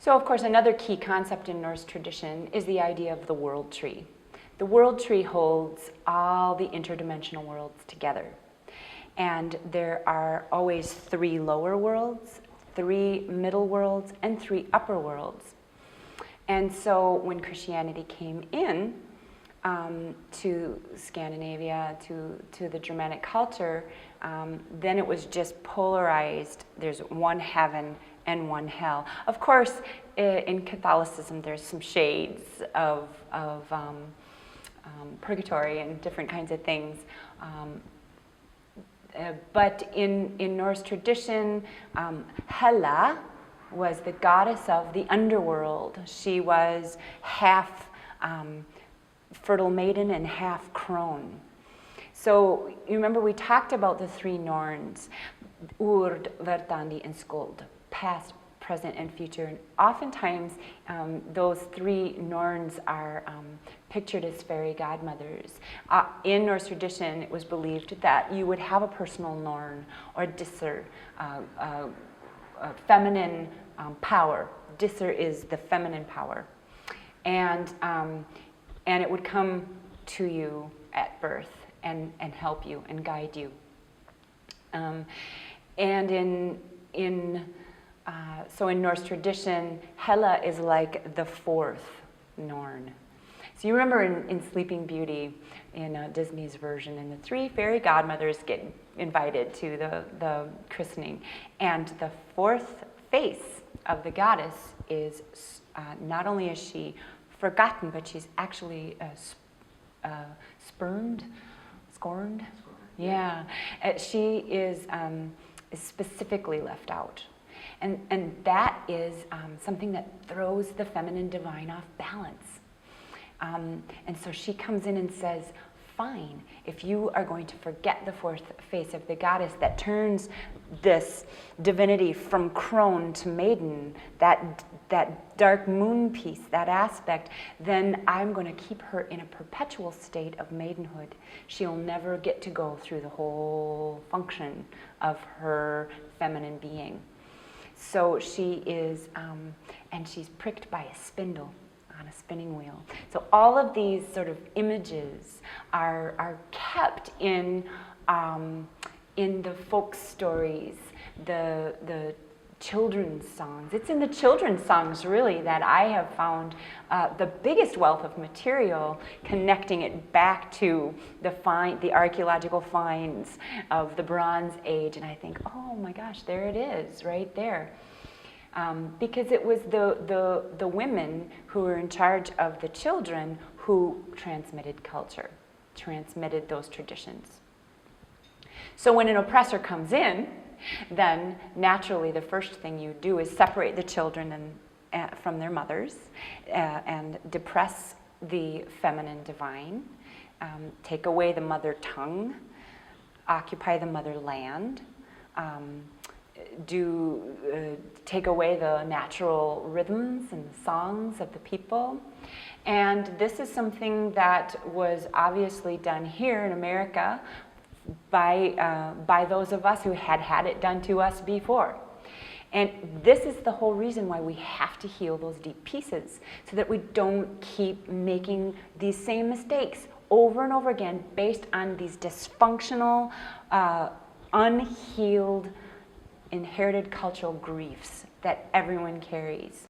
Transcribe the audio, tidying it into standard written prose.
So, of course, another key concept in Norse tradition is the idea of the world tree. The world tree holds all the interdimensional worlds together. And there are always 3 lower worlds, 3 middle worlds, and 3 upper worlds. And so when Christianity came in to Scandinavia, to the Germanic culture, then it was just polarized. There's one heaven and one hell. Of course, in Catholicism, there's some shades of purgatory and different kinds of things. But in Norse tradition, Hela was the goddess of the underworld. She was half fertile maiden and half crone. So you remember we talked about the 3 norns, wyrd, wyrd, and skuld, past, present, and future. And oftentimes those 3 norns are pictured as fairy godmothers. In Norse tradition, it was believed that you would have a personal norn or disr, feminine power. Disr is the feminine power. And it would come to you at birth and help you and guide you. And so in Norse tradition, Hela is like the 4th Norn. So you remember in Sleeping Beauty, in Disney's version, and the 3 fairy godmothers get invited to the christening. And the 4th face of the goddess is, not only is she forgotten, but she's actually scorned. Yeah, she is specifically left out. And that is something that throws the feminine divine off balance. And so she comes in and says, fine, if you are going to forget the 4th face of the goddess that turns this divinity from crone to maiden, that dark moon piece, that aspect, then I'm going to keep her in a perpetual state of maidenhood. She'll never get to go through the whole function of her feminine being. So she is, and she's pricked by a spindle on a spinning wheel. So all of these sort of images are kept in the folk stories, the children's songs. It's in the children's songs, really, that I have found the biggest wealth of material, connecting it back to the archaeological finds of the Bronze Age. And I think, oh my gosh, there it is, right there. Because it was the women who were in charge of the children who transmitted culture, transmitted those traditions. So when an oppressor comes in, then naturally the first thing you do is separate the children from their mothers and depress the feminine divine, take away the mother tongue, occupy the mother land, take away the natural rhythms and songs of the people. And this is something that was obviously done here in America by those of us who had it done to us before. And this is the whole reason why we have to heal those deep pieces, so that we don't keep making these same mistakes over and over again based on these dysfunctional, unhealed, inherited cultural griefs that everyone carries.